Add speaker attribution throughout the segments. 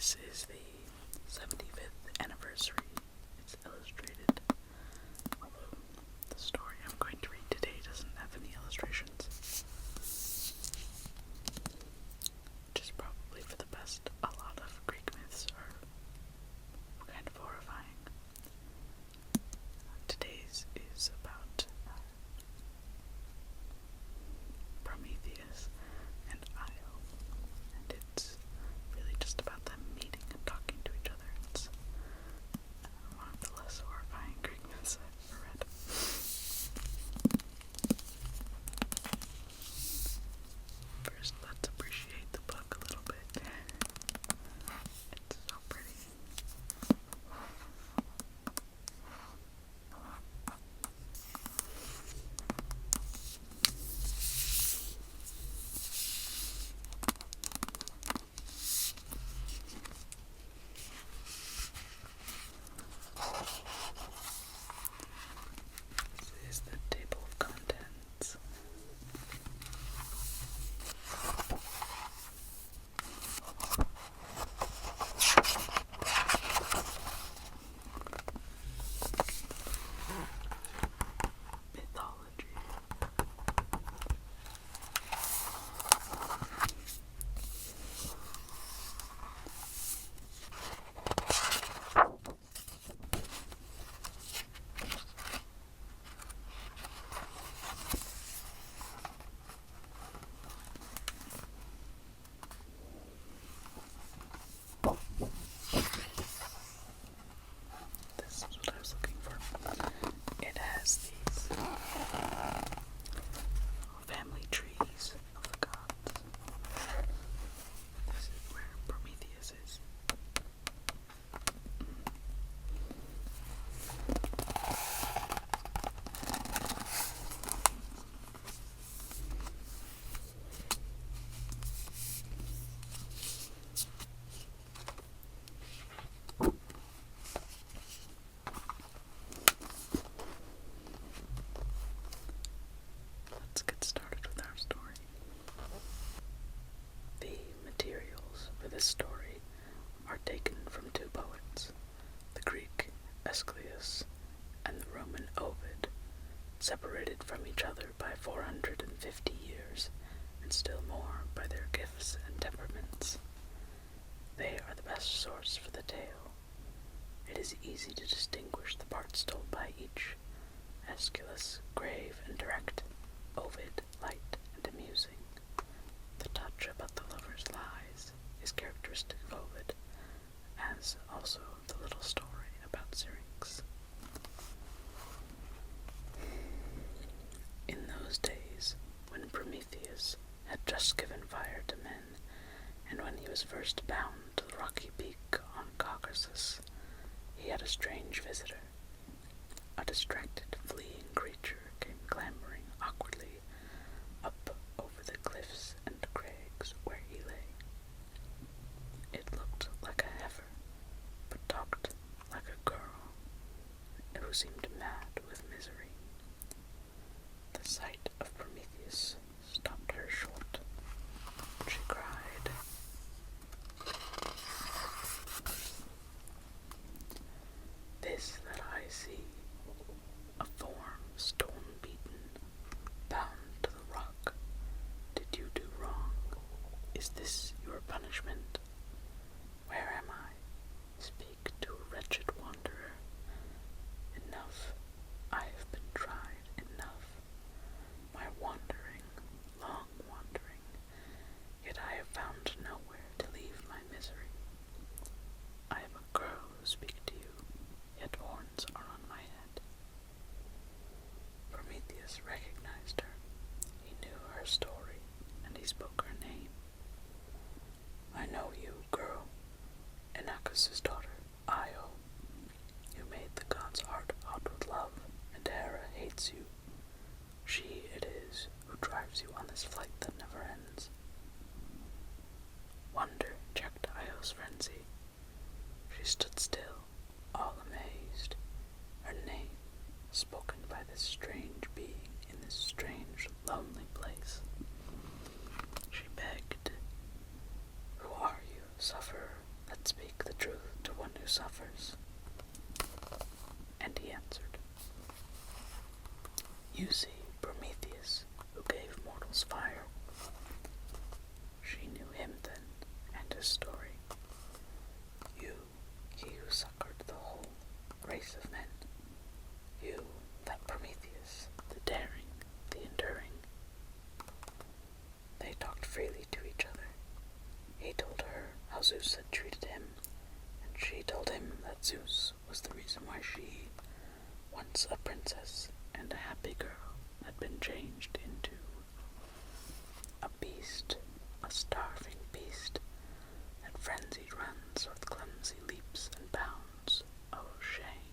Speaker 1: This is the 75th anniversary. It's illustrated, although the story I'm going to read today doesn't have any illustrations, which is probably for the best. A lot of Greek myths are kind of horrifying. Today's is about Prometheus and Io, and it's really just about them meeting and talking to each other. It's one of the less horrifying Greek myths I've ever read. First, let's appreciate the book a little bit. It's so pretty. This is the table of contents. Mythology. This is what I was looking for. It has these family trees of the gods. This is where Prometheus is. Let's get started with our story. The materials for this story are taken from two poets, the Greek Aeschylus and the Roman Ovid, separated from each other by 450 years, and still more by their gifts and temperaments. They are the best source for the tale. It is easy to distinguish the parts told by each. Aeschylus, grave and direct; Ovid, light and amusing. The touch about the lover's lies is characteristic of Ovid, as also the little story about Syrinx. In those days, when Prometheus had just given fire to men, and when he was first bound to the rocky peak on Caucasus, he had a strange visitor. A distracted, fleeing creature came clambering awkwardly up over the cliffs and crags where he lay. It looked like a heifer, but talked like a girl, who seemed mad with misery. The sight of Prometheus stopped her short. She cried, "This that I see, a form stone-beaten, bound to the rock. Did you do wrong? Is this your punishment? Where am I? Speak to a wretched wanderer. Enough. I have been tried. Enough. My wandering, long wandering, yet I have found nowhere to leave my misery. I am a girl who speak to you, yet horns are on my head." Prometheus recognized her. He knew her story, and he spoke her name. "I know you, girl, Inachus's daughter, Io. You made the god's heart hot with love, and Hera hates you. She it is who drives you on this flight that never ends." Wonder checked Io's frenzy. She stood still, all amazed. Her name, spoken by this strange being in this strange, lonely place. She begged, "Who are you, sufferer, that speaks?" Zeus was the reason why she, once a princess and a happy girl, had been changed into a beast, a starving beast that frenzied runs with clumsy leaps and bounds. Oh, shame.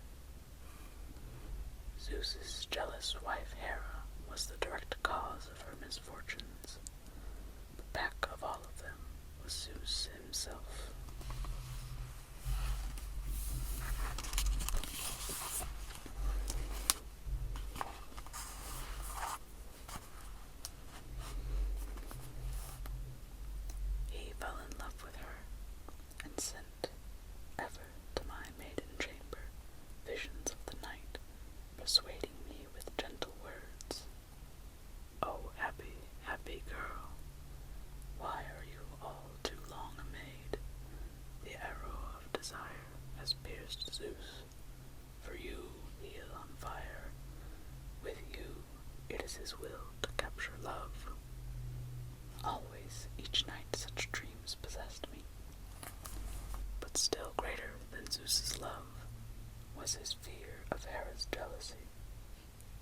Speaker 1: Zeus's jealous wife Hera was the direct cause of her misfortunes. But back of all of them was Zeus himself. He fell in love with her and sent ever to my maiden chamber visions of the night, persuading me with gentle words. Oh, happy, happy girl, why are you all too long a maid? The arrow of desire has pierced Zeus. For you he is on fire. With you it is his will to capture love. Always, each night, such dreams possessed me. But still greater than Zeus's love was his fear of Hera's jealousy.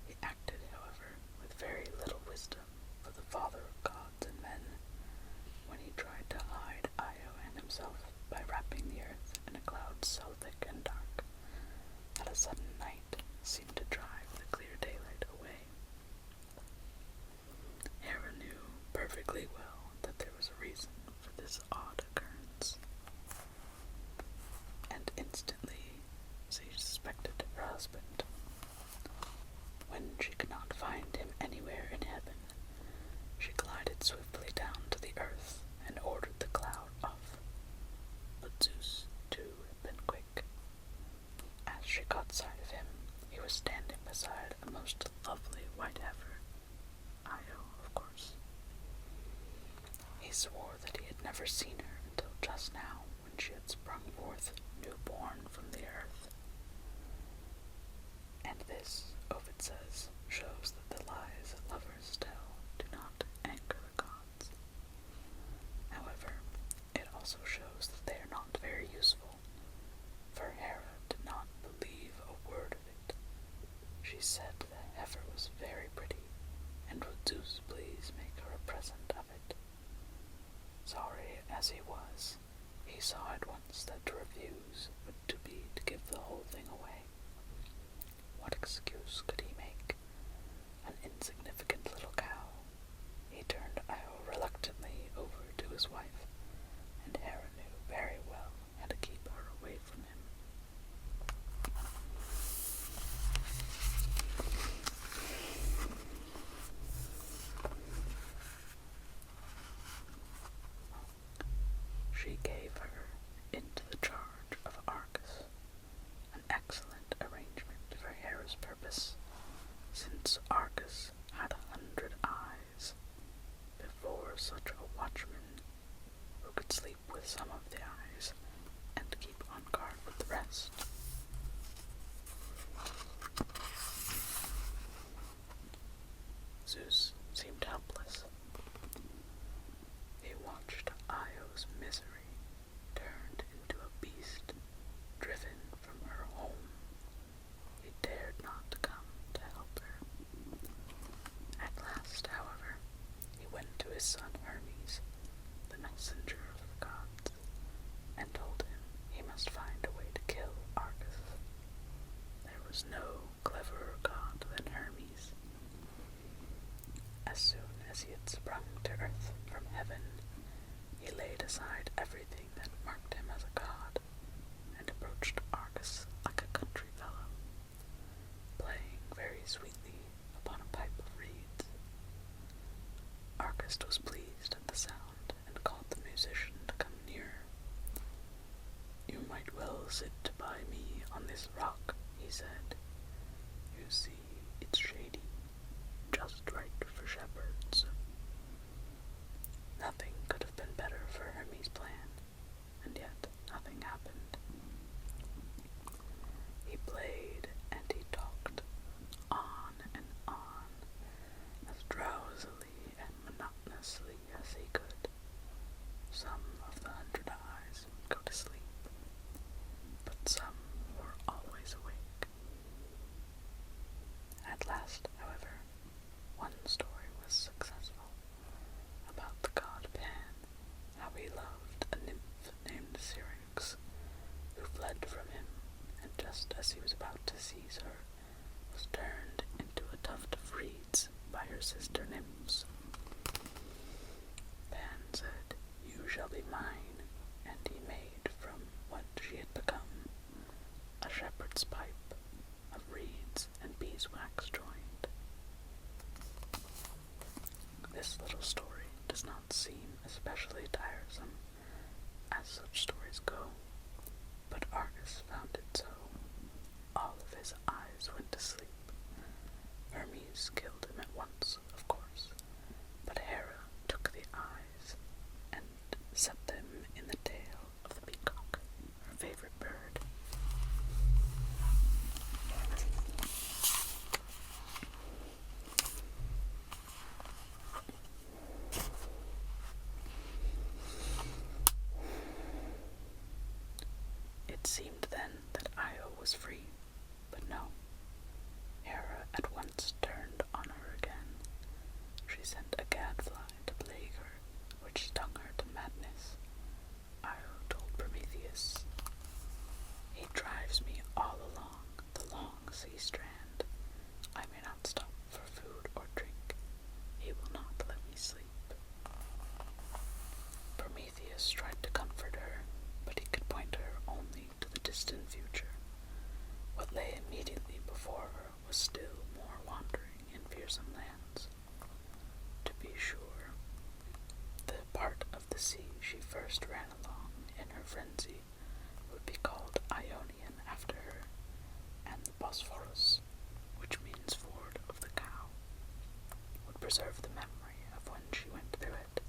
Speaker 1: He acted, however, with very little wisdom for the father of gods and men when he tried to hide Io and himself by wrapping the earth in a cloud so thick and dark that a sudden night seemed to drive the clear daylight away. Hera knew perfectly well that there was a reason for this odd occurrence, and instantly she suspected her husband. When she could not find him anywhere in heaven, she glided swiftly down to the earth and ordered the cloud off. But Zeus, too, had been quick. As she caught sight of him, he was standing beside a most lovely white heifer, Io, of course. He swore that he had never seen her until just now, when she had sprung forth newborn from the earth. And this, Ovid says, shows that the lies that lovers tell do not anger the gods. However, it also shows that they are not very useful, for Hera did not believe a word of it. She said the heifer was very pretty, and would Zeus please make her a present of it. Sorry as he was, he saw at once that to refuse would be to give the whole thing away. What excuse could he make? An insignificant little cow. He turned Io reluctantly over to his wife, and Hera knew very well how to keep her away from him. She gave her into the charge of Argus, an excellent arrangement for Hera's purpose, since Argus had 100 eyes. Before such a watchman, who could sleep with some of the eyes and keep on guard with the rest. Zeus seemed helpless. He watched Io's misery turned into a beast, driven from her home. He dared not come to help her. At last, however, he went to his son Hermes, the messenger of the gods, and told him he must find a way to kill Argus. There was no cleverer god than Hermes. As soon as he had sprung to earth from heaven, he laid aside everything that marked him as a god, and approached Argus like a country fellow, playing very sweetly upon a pipe of reeds. Argus was pleased at the sound, and called the musician to come nearer. "You might well sit by me on this rock," he said. "You see, it's shady, just right for shepherds." Nothing could have been better for Hermes' plan, and yet nothing happened. He played and he talked, on and on, as drowsily and monotonously as he could. Some of the 100 eyes would go to sleep, but some lute's pipe, of reeds and beeswax joined. This little story does not seem especially tiresome, as such stories go, but Argus found it so. All of his eyes went to sleep. Hermes killed him at once, of course, but Hera took the eyes and set them in the tail of the peacock, her favorite bird. It seemed then that Io was free, but no. Hera at once turned on her again. She sent a gadfly to plague her, which stung her to madness. Io told Prometheus, "He drives me all along the long sea strand. I may not stop for food or drink. He will not let me sleep." Prometheus tried to comfort her, but he could point her only to the distant future. What lay immediately before her was still more wandering in fearsome lands. To be sure, the part of the sea she first ran along in her frenzy would be called Ionian after her, and the Bosphorus, which means ford of the cow, would preserve the memory of when she went through it.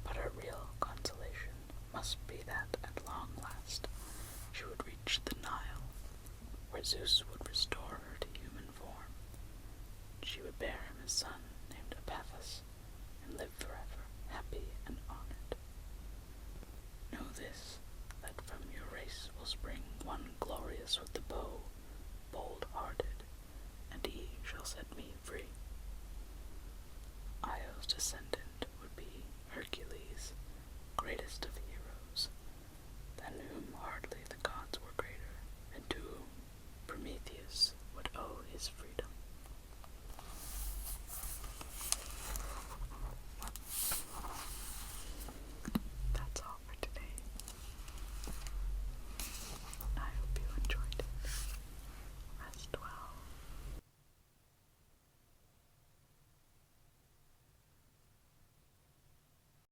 Speaker 1: But her real consolation must be that at long last she would reach the Nile, where Zeus would restore her to human form. She would bear him a son named Epaphus, and live forever, happy and honored. Know this, that from your race will spring one glorious with the bow, bold-hearted, and he shall set me free. Io's descendant would be Hercules, greatest of heroes, than whom hardly the gods were greater, and to whom Prometheus would owe his freedom.